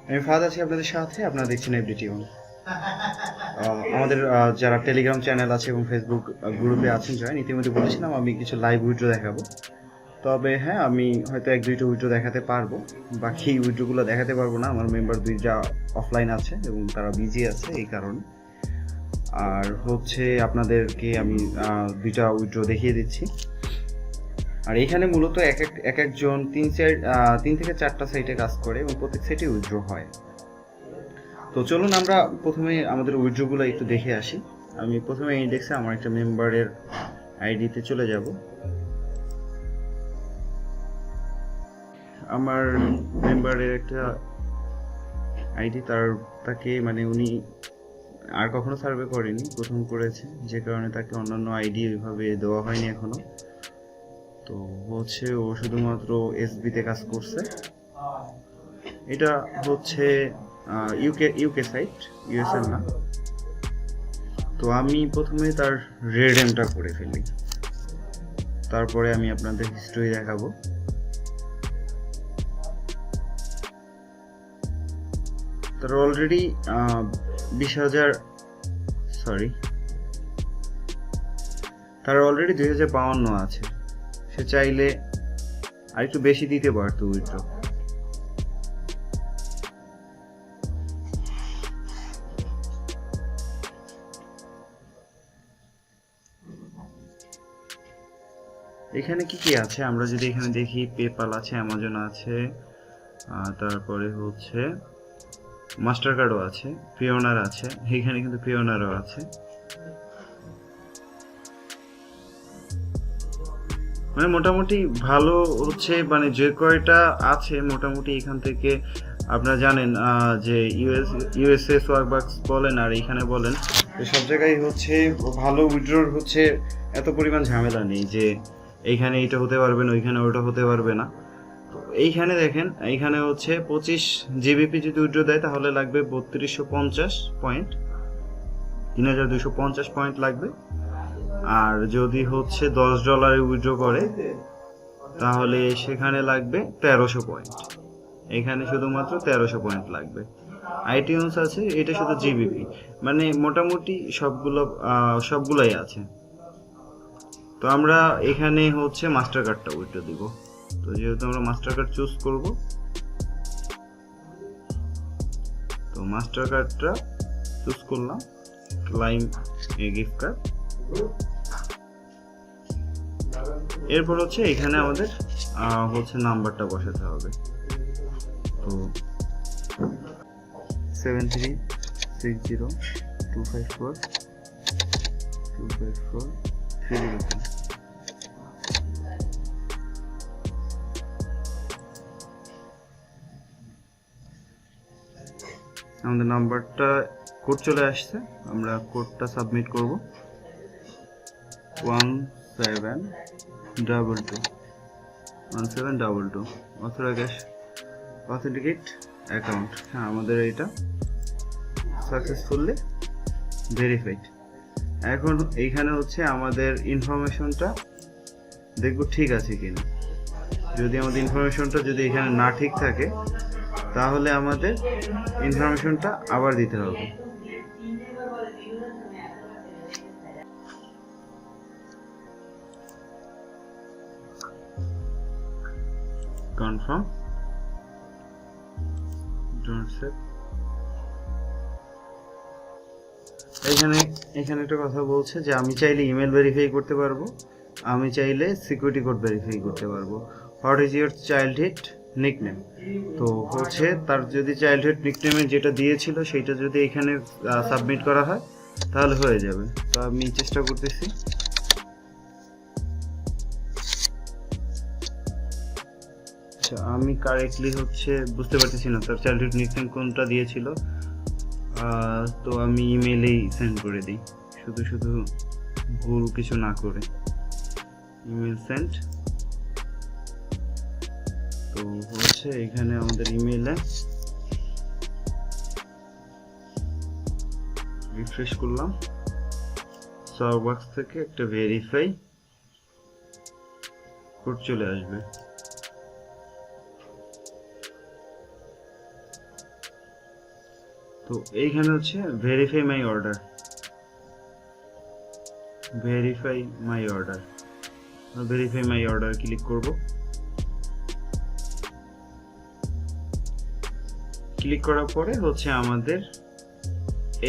আমি ফাহাদ আছি আপনাদের সাথে। আপনারা দেখছেন এভরিথিং। আমাদের যারা টেলিগ্রাম চ্যানেল আছে এবং ফেসবুক গ্রুপে আছেন জয়েন, ইতিমধ্যে বলেছিলাম আমি কিছু লাইভ উইথড্র দেখাবো। তবে হ্যাঁ, আমি হয়তো 1-2টা উইথড্র দেখাতে পারবো, বাকি উইথড্রগুলো দেখাতে পারবো না। আমার মেম্বার 2টা অফলাইন আছে এবং তারা বিজি আছে এই কারণে। আর হচ্ছে আপনাদেরকে আমি 2টা উইথড্র দেখিয়ে দিচ্ছি। আর এখানে মূলত এক একজন 3 থেকে 4টা সাইটে কাজ করে এবং প্রত্যেক সাইটে উইথড্র হয়। তো চলুন আমরা প্রথমে আমাদের উইথড্রগুলো একটু দেখে আসি। আমি প্রথমে ইন্ডেক্সে আমার একটা মেম্বারের আইডিতে চলে যাব। আমার মেম্বারের একটা আইডি, তাকে মানে উনি আর কখনো সার্ভে করেনি, প্রথম করেছে, যে কারণে তাকে অন্যান্য আইডি ওইভাবে দেওয়া হয়নি এখনো। তো হচ্ছে ও শুধুমাত্র এসবিতে কাজ করছে। এটা হচ্ছে ইউকে সাইট, ইউএসএর না। তো আমি প্রথমে তার রেডেমটা করে ফেলি, তারপরে আমি আপনাদের হিস্ট্রি দেখাবো। তার অলরেডি 20,000 তার অলরেডি 2052 আছে। সে চাইলে আর একটু বেশি দিতে পারতো উইথড্র। এখানে কি কি আছে আমরা যদি এখানে দেখি, পেপাল আছে, অ্যামাজন আছে, তারপরে হচ্ছে মাস্টার কার্ডও আছে, পিওনার আছে, এখানে কিন্তু পিওনারও আছে। মানে মোটামুটি ভালো হচ্ছে, মানে যে কয়টা আছে মোটামুটি এখান থেকে আপনারা জানেন যে ইউএসএ সোয়াগবাক্স বলেন আর এখানে বলেন, সব জায়গায় হচ্ছে ভালো উইথড্রর হচ্ছে এত পরিমাণ ঝামেলা নেই যে এইখানে এটা হতে পারবে না, ওইখানে ওটা হতে পারবে না। তো এইখানে দেখেন, এইখানে হচ্ছে 25 জিবিপি যদি উইথড্র দেয় তাহলে লাগবে 3250 পয়েন্ট, 3250 পয়েন্ট লাগবে। আর যদি হচ্ছে $10 উইথড্র করে তাহলে সেখানে লাগবে 1300 পয়েন্ট। এখানে শুধুমাত্র 1300 পয়েন্ট লাগবে। আইটিউনস আছে, এটা শুধু জিবিপি, মানে মোটামুটি সবগুলাই আছে। তো আমরা এখানে হচ্ছে মাস্টার কার্ডটা উইথড্র দিব। তো যেহেতু আমরা মাস্টার কার্ড চুজ করব, তো মাস্টার কার্ডটা চুজ করলাম, ক্লাইম গিফট কার্ড। এরপর হচ্ছে এখানে আমাদের হচ্ছে নাম্বারটা বসাতে হবে। তো 7360254254 আমাদের নাম্বারটা কোড চলে আসছে, আমরা কোডটা সাবমিট করব। 1722 অথেন্টিকেট অ্যাকাউন্ট। হ্যাঁ, আমাদের এটা সাকসেসফুলি ভেরিফাইড। এখন এইখানে হচ্ছে আমাদের ইনফরমেশনটা দেখব ঠিক আছে কিনা। যদি আমাদের ইনফরমেশনটা যদি এখানে না ঠিক থাকে তাহলে আমাদের ইনফরমেশনটা আবার দিতে হবে। Confirm, don't save. এখানে একটা কথা বলছে যে আমি চাইলে ইমেল ভেরিফাই করতে পারবো, আমি চাইলে সিকিউরিটি কোড ভেরিফাই করতে পারবো। What is your childhood nickname? তো হচ্ছে তার যদি চাইল্ডহুড নিকনেমে যেটা দিয়েছিল সেটা যদি এখানে সাবমিট করা হয় তাহলে হয়ে যাবে। তো আমি চেষ্টা করতেছি। আচ্ছা, আমি কারেক্টলি হচ্ছে বুঝতে পারতেছি না তার চাইল্ডহুড নিকনেম কোনটা দিয়েছিল। তো আমি ইমেইলেই সেন্ড করে দিই, শুধু ভুল কিছু না করে। Email send. তো হচ্ছে এখানে আমাদের ইমেইলে রিফ্রেশ করলাম, সওবক্স থেকে একটা ভেরিফাই কোড চলে আসবে। তো এইখানে হচ্ছে verify my order, verify my order, verify my order click করব। ক্লিক করার পরে হচ্ছে আমাদের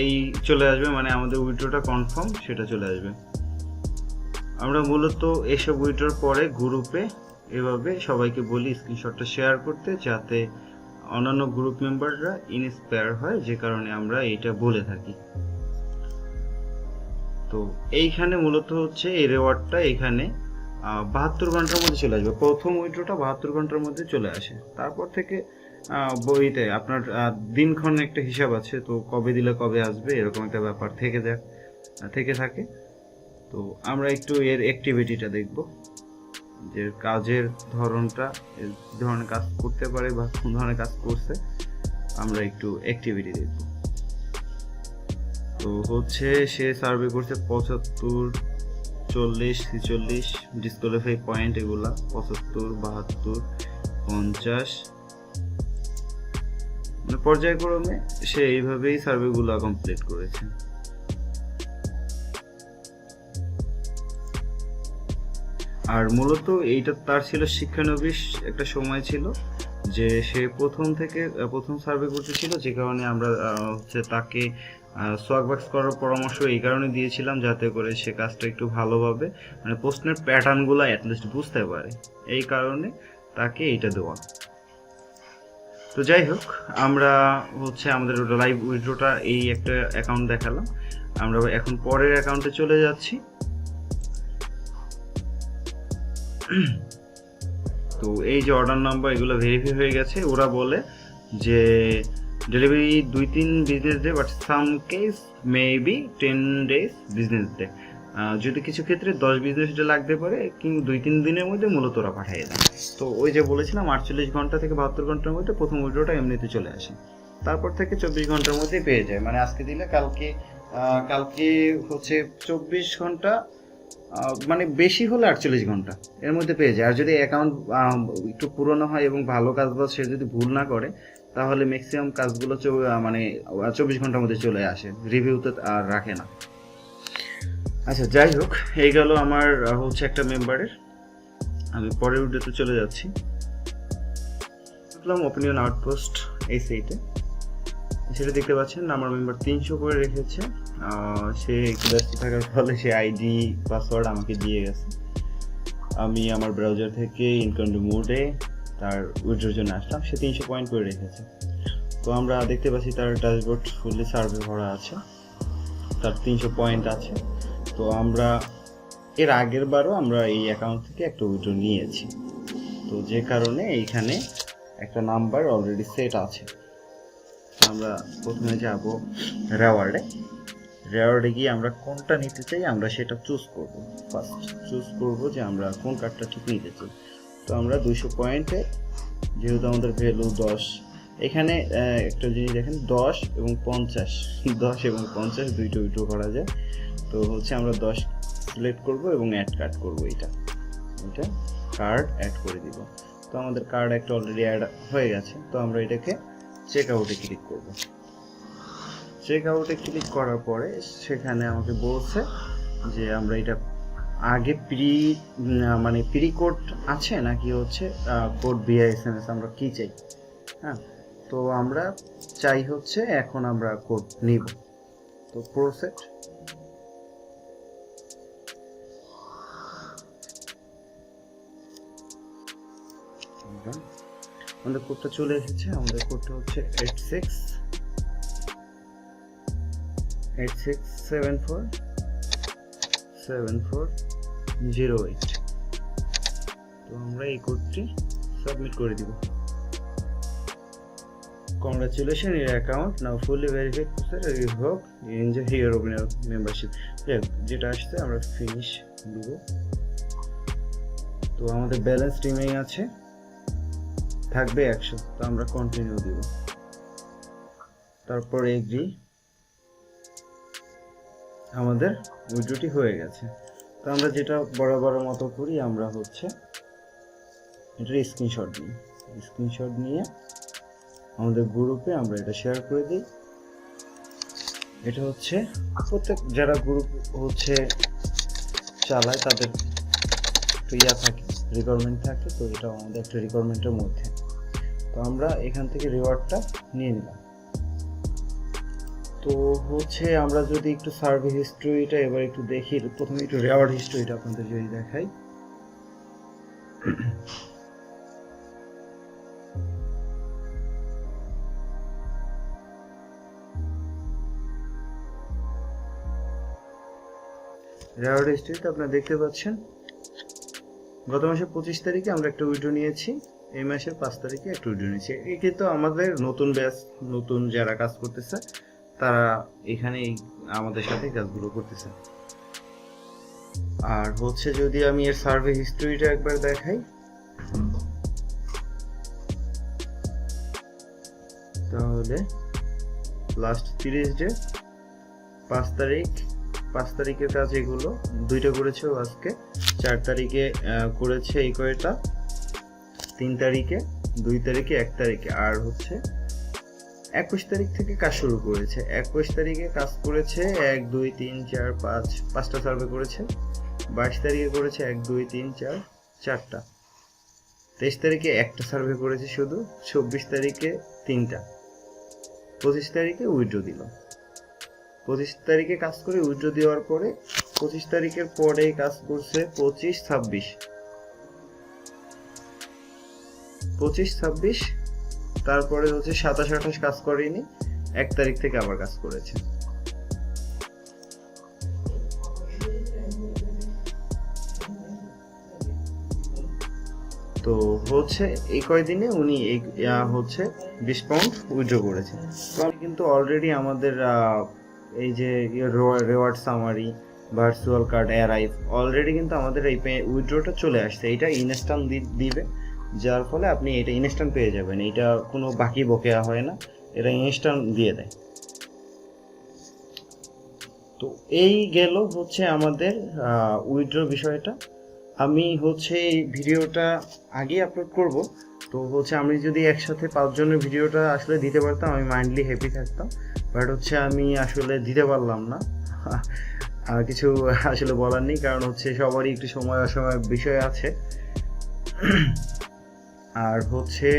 এই চলে আসবে, মানে আমাদের উইথড্রটা কনফার্ম সেটা চলে আসবে। আমরা মূলত এসব উইথড্রর পরে গ্রুপে এভাবে সবাইকে বলি স্ক্রিনশটটা শেয়ার করতে, যাতে অন্যান্য গ্রুপ মেম্বাররা ইন্সপায়ার হয়, যে কারণে আমরা এটা বলে থাকি। তো এইখানে মূলত হচ্ছে এই রেওয়ার্ডটা এখানে 72 ঘন্টার মধ্যে চলে আসবে। প্রথম উইথড্রটা 72 ঘন্টার মধ্যে চলে আসে। তারপর থেকে বইতে আপনার দিনক্ষণ একটা হিসাব আছে, তো কবে দিলে কবে আসবে এরকম একটা ব্যাপার থেকে থাকে। তো আমরা একটু এর অ্যাক্টিভিটিটা দেখব, যে কাজের ধরনটা, এই ধরনের কাজ করতে পারে বা কোন ধরনের কাজ করছে, আমরা একটু অ্যাক্টিভিটি দেখব। তো হচ্ছে সে সার্ভে করছে 75, 40, 46 ডিসকোয়ালিফাই পয়েন্ট, এগুলা 75, 72, 50, মানে পর্যায়ক্রমে সে এইভাবেই সার্ভেগুলো কমপ্লিট করেছে। আর মূলত এইটা তার ছিল শিক্ষানবিশ একটা সময় ছিল, যে সে প্রথম সার্ভে করতেছিল, যে কারণে আমরা হচ্ছে তাকে সোয়াগবাক্স করার পরামর্শ এই কারণে দিয়েছিলাম, যাতে করে সে কাজটা একটু ভালোভাবে, মানে প্রশ্নের প্যাটার্নগুলো অ্যাটলিস্ট বুঝতে পারে, এই কারণে তাকে এইটা দেওয়া। তো যাই হোক, আমরা হচ্ছে আমাদের লাইভ উইথড্রটা এই একটা অ্যাকাউন্ট দেখালাম। আমরা এখন পরের অ্যাকাউন্টে চলে যাচ্ছি। তো এই যে অর্ডার নাম্বার এগুলো ভেরিফাই হয়ে গেছে। ওরা বলে যে delivery 2-3 business day, but some case maybe 10 days business day. যদি কিছু ক্ষেত্রে 10 বিজনেস ডে লাগতে পারে, কিন্তু 2-3 দিনের মধ্যে মূলত ওরা পাঠিয়ে দেয়। তো ওই যে বলেছিলাম 48 ঘন্টা থেকে 72 ঘন্টার মধ্যে প্রথম উইথড্রটা এমনিতে চলে আসে। তারপর থেকে 24 ঘন্টার মধ্যেই পেয়ে যায়, মানে আজকে দিলে কালকে হচ্ছে 24 ঘন্টা, মানে বেশি হলে 48 ঘন্টা এর মধ্যে পেয়ে যায়। আর যদি অ্যাকাউন্ট একটু পুরনো হয় এবং ভালো কাজ বা সে যদি ভুল না করে, তাহলে ম্যাক্সিমাম কাজগুলো মানে 24 ঘন্টার মধ্যে চলে আসে, রিভিউতে আর রাখে না। আচ্ছা, যাই হোক, এই গেল আমার হচ্ছে একটা মেম্বারের। আমি পরের ভিডিওতে চলে যাচ্ছি। ওপিনিয়ন আউটপোস্ট এই সেইটে সেটা দেখতে পাচ্ছেন, আমার মেম্বার 300 করে রেখেছে। সে একটু ব্যস্ত থাকার ফলে সে আইডি পাসওয়ার্ড আমাকে দিয়ে গেছে। আমি আমার ব্রাউজার থেকে ইনকন্ট্রো মোডে তার উইথড্রর জন্য আসলাম। সে 300 পয়েন্ট করে রেখেছে। তো আমরা দেখতে পাচ্ছি তার ড্যাশবোর্ড ফুললি সার্ভে ভরা আছে, তার 300 পয়েন্ট আছে। তো আমরা এর আগের বারও আমরা এই অ্যাকাউন্ট থেকে একটা উইথড্র নিয়েছি, তো যে কারণে এইখানে একটা নাম্বার অলরেডি সেট আছে। আমরা প্রথমে যাব রেওয়ার্ডে গিয়ে আমরা কোনটা নিতে চাই আমরা সেটা চুজ করব। ফার্স্ট চুজ করব যে আমরা কোন কার্ডটা ঠিক নিতে চাই। তো আমরা 200 পয়েন্টে, যেহেতু আমাদের ভ্যালু 10, এখানে একটা জিনিস দেখেন 10 এবং 50 দুইটা উইথড্র করা যায়। তো হচ্ছে আমরা 10 সিলেক্ট করব এবং অ্যাড কার্ড করব। এটা কার্ড অ্যাড করে দিব। তো আমাদের কার্ড একটা অলরেডি অ্যাড হয়ে গেছে। তো আমরা এটাকে চেক আউটে ক্লিক করব। চেক আউটে ক্লিক করার পরে সেখানে আমাকে বলছে যে আমরা এটা আগে প্রি কোড আছে নাকি হচ্ছে কোড ভিয়া এসএমএস, আমরা কি চাই। হ্যাঁ, তো আমরা চাই হচ্ছে এখন আমরা কোড নিব। তো প্রসেট, আমাদের কোডটা চলে এসেছে। আমাদের কোডটা হচ্ছে 86747408। তো আমরা এই কোডটি সাবমিট করে দিব। Congratulations, your account now fully verified. You hope you enjoy your membership. যেটা আসছে আমরা ফিনিশ দিব। তো আমাদের ব্যালেন্স রিমেইন আছে, থাকবে 100। তো আমরা কন্টিনিউ দিব, তারপর এগ্রি। আমাদের উইথড্রটি হয়ে গেছে। তো আমরা যেটা বরাবর মতো করি, আমরা হচ্ছে এটা স্ক্রিনশট নিয়ে আমাদের গ্রুপে আমরা এটা শেয়ার করে দিই। এটা হচ্ছে প্রত্যেক যারা গ্রুপ হচ্ছে চালায় তাদের তো থাকে, রিকোয়ারমেন্ট থাকে। তো এটা আমাদের একটা রিকোয়ারমেন্টের মধ্যে। তো আমরা এখান থেকে রিওয়ার্ডটা নিয়ে নিলাম। তো হচ্ছে আমরা যদি একটু সার্ভে হিস্ট্রিটা এবার একটু দেখি, প্রথমে একটু রিওয়ার্ড হিস্ট্রিটা আপনাদের যদি দেখাই। রিওয়ার্ড হিস্ট্রিতে আপনারা দেখতে পাচ্ছেন গত মাসের 25 তারিখে আমরা একটা উইড্রো নিয়েছি, এই মাসের 5 তারিখে একটা উইড্রো নিয়েছি। এই কিন্তু আমাদের নতুন ব্যাচ, নতুন যারা কাজ করতেছে তারা এখানে আমাদের সাথে কাজগুলো করতেছে। আর হচ্ছে যদি আমি এর সার্ভে হিস্ট্রিটা একবার দেখাই, তাহলে লাস্ট 30 ডে 5 তারিখের কাজ এগুলো, 2টা করেছে আজকে, 4 তারিখে করেছে এই কয়টা, 3 তারিখে, 2 তারিখে, 1 তারিখে, আর হচ্ছে 21 তারিখ থেকে কাজ শুরু করেছে। 21 তারিখে কাজ করেছে 1 2 3 4 5টা সার্ভে করেছে। 22 তারিখে করেছে 1 2 3 4 4টা। 23 তারিখে একটা সার্ভে করেছে শুধু। 24 তারিখে 3টা। 25 তারিখে উইথড্র দিল। 25 তারিখে কাজ করে উইথড্র দেওয়ার পরে 25 তারিখের পরে কাজ করছে 25 26, তারপরে হচ্ছে 27 28 কাজ করেনি, 1 তারিখ থেকে আবার কাজ করেছে। তো হচ্ছে এই কয়দিনে উনি হচ্ছে 20 পাউন্ড উইথড্র করেছে। তো আমি কিন্তু অলরেডি আমাদের এই যে reward summary, virtual card arrive, already কিন্তু আমাদের এই উইথড্রটা চলে আসছে। এটা ইনস্ট্যান্ট দিবে, যার ফলে আপনি এটা ইনস্ট্যান্ট পেয়ে যাবেন। এটা কোনো বাকি বকেয়া হয় না, এটা ইনস্ট্যান্ট দিয়ে দেয়। তো এই গেল হচ্ছে আমাদের উইথড্র বিষয়টা। আমি হচ্ছে এই ভিডিওটা আগে আপলোড করব। তো হচ্ছে আমি যদি একসাথে 5 জনের ভিডিওটা আসলে দিতে পারতাম, আমি মাইন্ডলি হ্যাপি থাকতাম। বাট হচ্ছে আমি আসলে দিতে পারলাম না, কিছু আসলে বলার নেই, কারণ হচ্ছে সবারই একটু সময় অসময় বিষয় আছে। আর হচ্ছে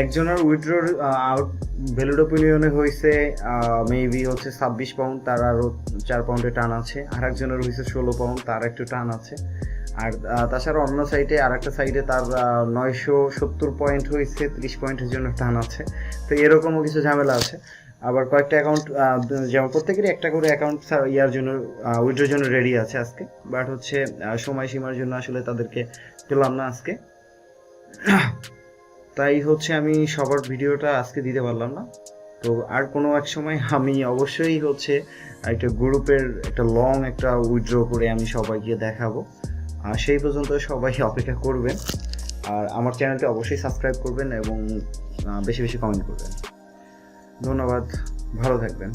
একজনের উইথড্রর ভ্যালিড ওপিনিয়নে হয়েছে মেবি হচ্ছে 26 পাউন্ড, তার আরও 4 পাউন্ডে টান আছে। আর একজনের হয়েছে 16 পাউন্ড, তার একটু টান আছে। আর তাছাড়া অন্য সাইডে, আর একটা সাইডে তার 970 পয়েন্ট হয়েছে, 30 পয়েন্টের জন্য টান আছে। তো এরকমও কিছু ঝামেলা আছে। আবার কয়েকটা অ্যাকাউন্ট, যেমন প্রত্যেকেরই একটা করে অ্যাকাউন্ট ইয়ার জন্য উইথড্রোর জন্য রেডি আছে আজকে। বাট হচ্ছে সময়সীমার জন্য আসলে তাদেরকে পেলাম না আজকে, তাই হচ্ছে আমি সবার ভিডিওটা আজকে দিতে পারলাম না। তো আর কোনো এক সময় আমি অবশ্যই হচ্ছে একটা গ্রুপের একটা লং একটা উইথড্র করে আমি সবাইকে দেখাবো। আর সেই পর্যন্ত সবাই অপেক্ষা করবেন। আর আমার চ্যানেলটি অবশ্যই সাবস্ক্রাইব করবেন এবং বেশি বেশি কমেন্ট করবেন। ধন্যবাদ, ভালো থাকবেন।